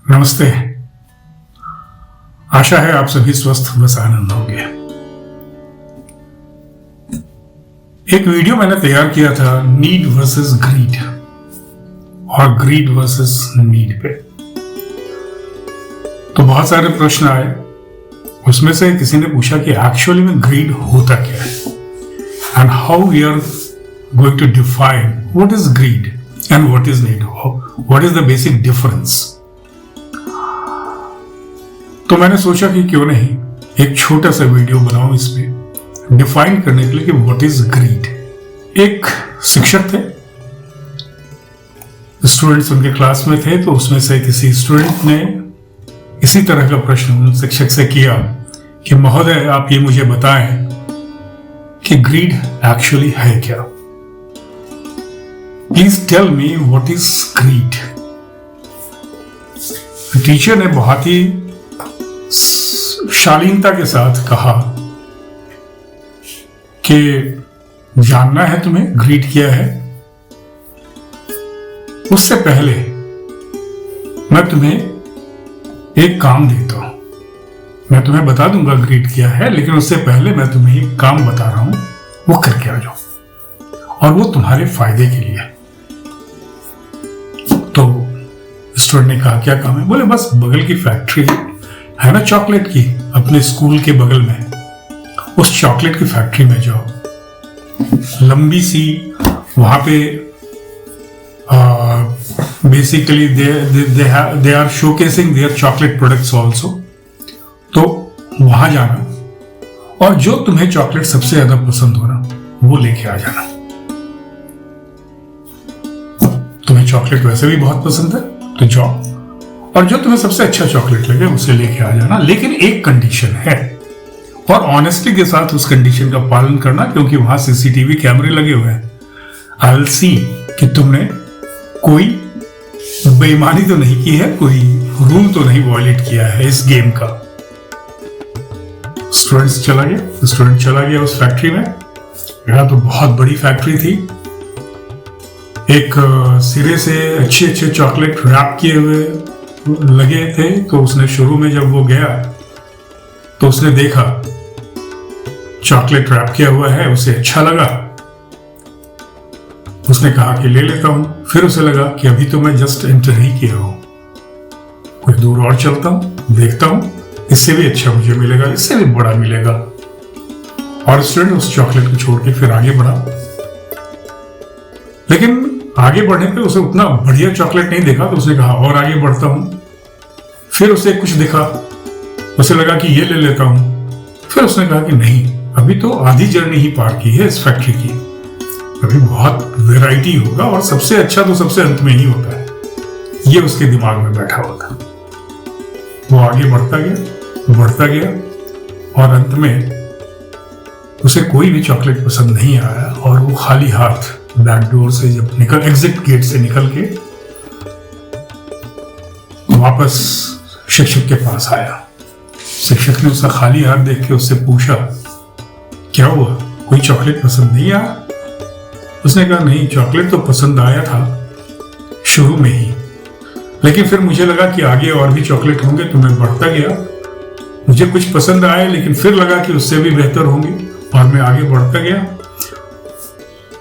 नमस्ते। आशा है आप सभी स्वस्थ व आनंद होंगे। एक वीडियो मैंने तैयार किया था नीड वर्सेस ग्रीड और ग्रीड वर्सेस नीड पे। तो बहुत सारे प्रश्न आए। उसमें से किसी ने पूछा कि एक्चुअली में ग्रीड होता क्या है and how we are going to define what is greed and what is need, what is the basic difference. तो मैंने सोचा कि क्यों नहीं एक छोटा सा वीडियो बनाऊं इस पे डिफाइन करने के लिए कि व्हाट इज ग्रीड। एक शिक्षक थे, स्टूडेंट्स उनके क्लास में थे, तो उसमें से किसी स्टूडेंट ने इसी तरह का प्रश्न शिक्षक से किया कि महोदय आप ये मुझे बताएं कि ग्रीड एक्चुअली है क्या। Please tell me what is greed. Teacher ने बहुत ही शालीनता के साथ कहा कि जानना है तुम्हें ग्रीड क्या है, उससे पहले मैं तुम्हें एक काम देता हूं। मैं तुम्हें बता दूंगा ग्रीड क्या है, लेकिन उससे पहले मैं तुम्हें एक काम बता रहा हूं, वो करके आ जाओ और वो तुम्हारे फायदे के लिए। तो स्टूडेंट ने कहा क्या काम है? बोले बस बगल की फैक्ट्री है ना चॉकलेट की, अपने स्कूल के बगल में, उस चॉकलेट की फैक्ट्री में जाओ। लंबी सी वहां पे basically they are showcasing their chocolate products also. तो वहां जाना और जो तुम्हें चॉकलेट सबसे ज्यादा पसंद हो ना वो लेके आ जाना। तुम्हें चॉकलेट वैसे भी बहुत पसंद है तो जाओ और जो तुम्हें सबसे अच्छा चॉकलेट लगे उसे लेके आ जाना, लेकिन एक कंडीशन है और ऑनेस्टी के साथ उस कंडीशन का पालन करना, क्योंकि वहां सीसीटीवी कैमरे लगे हुए हैं। आई विल सी कि तुमने कोई बेईमानी तो नहीं की है, कोई रूल तो नहीं वायलेट किया है इस गेम का। स्टूडेंट चला गया उस फैक्ट्री में। यहां तो बहुत बड़ी फैक्ट्री थी, एक सिरे से अच्छे अच्छे चॉकलेट रैप किए हुए लगे थे। तो उसने शुरू में जब वो गया तो उसने देखा चॉकलेट रैप किया हुआ है, उसे अच्छा लगा। उसने कहा कि ले लेता हूं। फिर उसे लगा कि अभी तो मैं जस्ट एंटर ही किया हूं, कुछ दूर और चलता हूं, देखता हूं, इससे भी अच्छा मुझे मिलेगा, इससे भी बड़ा मिलेगा। और स्टूडेंट उस चॉकलेट को छोड़ के फिर आगे बढ़ा, लेकिन आगे बढ़ने पे उसे उतना बढ़िया चॉकलेट नहीं देखा। तो उसने कहा और आगे बढ़ता हूं। फिर उसे कुछ दिखा, उसे लगा कि ये ले लेता हूं। फिर उसने कहा कि नहीं, अभी तो आधी जर्नी ही पार की है इस फैक्ट्री की, अभी बहुत वैरायटी होगा और सबसे अच्छा तो सबसे अंत में ही होता है। ये उसके दिमाग में बैठा हुआ था। वो आगे बढ़ता गया और अंत में उसे कोई भी चॉकलेट पसंद नहीं आया और वो खाली हाथ बैक डोर से जब एग्जिट गेट से निकल के वापस शिक्षक के पास आया। शिक्षक ने उसका खाली हाथ देख के उससे पूछा क्या हुआ, कोई चॉकलेट पसंद नहीं आया? उसने कहा नहीं, चॉकलेट तो पसंद आया था शुरू में ही, लेकिन फिर मुझे लगा कि आगे और भी चॉकलेट होंगे तो मैं बढ़ता गया। मुझे कुछ पसंद आए लेकिन फिर लगा कि उससे भी बेहतर होंगे और मैं आगे बढ़ता गया।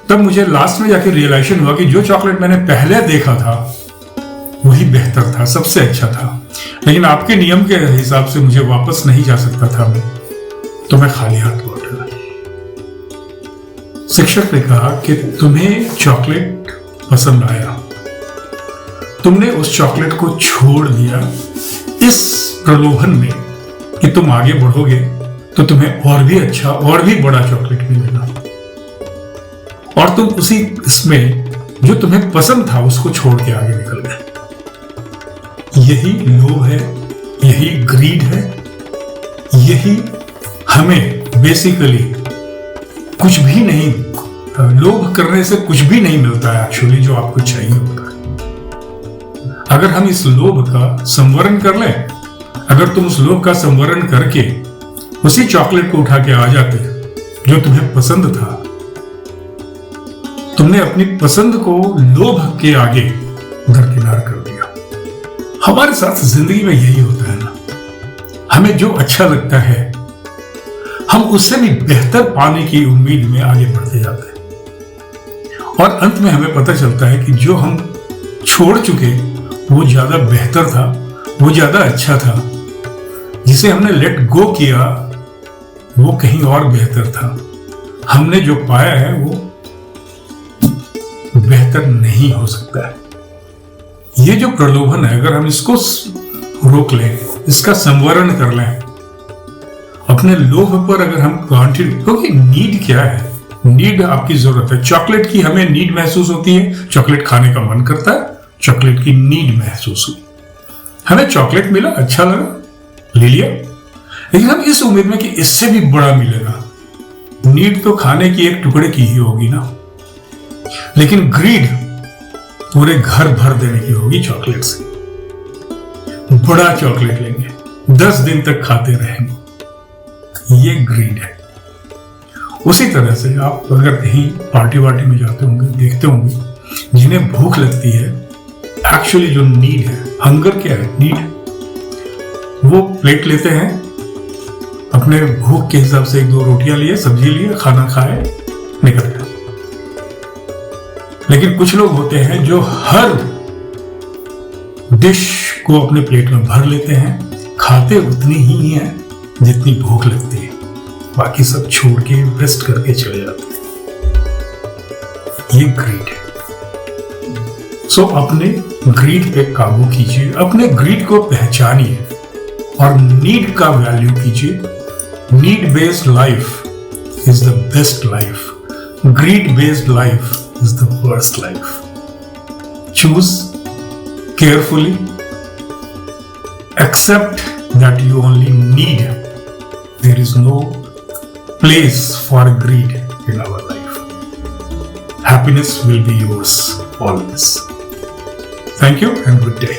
तब मुझे लास्ट में जाके रियलाइजेशन हुआ कि जो चॉकलेट मैंने पहले देखा था वही बेहतर था, सबसे अच्छा था, लेकिन आपके नियम के हिसाब से मुझे वापस नहीं जा सकता था मैं, तो मैं खाली हाथ लौट गया। शिक्षक ने कहा कि तुम्हें चॉकलेट पसंद आया, तुमने उस चॉकलेट को छोड़ दिया इस प्रलोभन में कि तुम आगे बढ़ोगे तो तुम्हें और भी अच्छा और भी बड़ा चॉकलेट मिलेगा, और तुम उसी इसमें जो तुम्हें पसंद था उसको छोड़ के आगे निकल गए। यही लोभ है, यही ग्रीड है, यही हमें बेसिकली कुछ भी नहीं, लोभ करने से कुछ भी नहीं मिलता है एक्चुअली जो आपको चाहिए होता है। अगर हम इस लोभ का संवरण कर लें, अगर तुम उस लोभ का संवरण करके उसी चॉकलेट को उठा के आ जाते जो तुम्हें पसंद था, तुमने अपनी पसंद को लोभ के आगे दरकिनार कर दिया। हमारे साथ जिंदगी में यही होता है ना, हमें जो अच्छा लगता है हम उससे भी बेहतर पाने की उम्मीद में आगे बढ़ते जाते हैं, और अंत में हमें पता चलता है कि जो हम छोड़ चुके वो ज्यादा बेहतर था, वो ज्यादा अच्छा था। जिसे हमने लेट गो किया वो कहीं और बेहतर था। हमने जो पाया है वो बेहतर नहीं हो सकता है। ये जो प्रलोभन है, अगर हम इसको रोक लें, इसका संवरण कर लें, अपने लोभ पर अगर हम कांटिन्यू, क्योंकि नीड क्या है, नीड आपकी जरूरत है। चॉकलेट की हमें नीड महसूस होती है, चॉकलेट खाने का मन करता है, चॉकलेट की नीड महसूस हुई, हमें चॉकलेट मिला, अच्छा लगा, ले लिया। लेकिन हम इस उम्मीद में कि इससे भी बड़ा मिलेगा। नीड तो खाने की एक टुकड़े की ही होगी ना, लेकिन ग्रीड पूरे घर भर देने की होगी चॉकलेट से। बड़ा चॉकलेट लेंगे, 10 दिन तक खाते रहेंगे, ये ग्रीड है। उसी तरह से आप अगर कहीं पार्टी वार्टी में जाते होंगे, देखते होंगे जिन्हें भूख लगती है, एक्चुअली जो नीड है, हंगर क्या है, नीड, वो प्लेट लेते हैं, अपने भूख के हिसाब से 1-2 रोटियां लिए, सब्जी लिए, खाना खाए, निकल गए। लेकिन कुछ लोग होते हैं जो हर डिश को अपने प्लेट में भर लेते हैं, खाते उतनी ही है जितनी भूख लगती है, बाकी सब छोड़ के वेस्ट करके चले जाते हैं। ये ग्रीड है। सो अपने ग्रीड पे काबू कीजिए, अपने ग्रीड को पहचानिए और नीड का वैल्यू कीजिए। Need based life is the best life, greed based life is the worst life. Choose carefully. Accept that you only need. There is no place for greed in our life. Happiness will be yours always. Thank you and good day.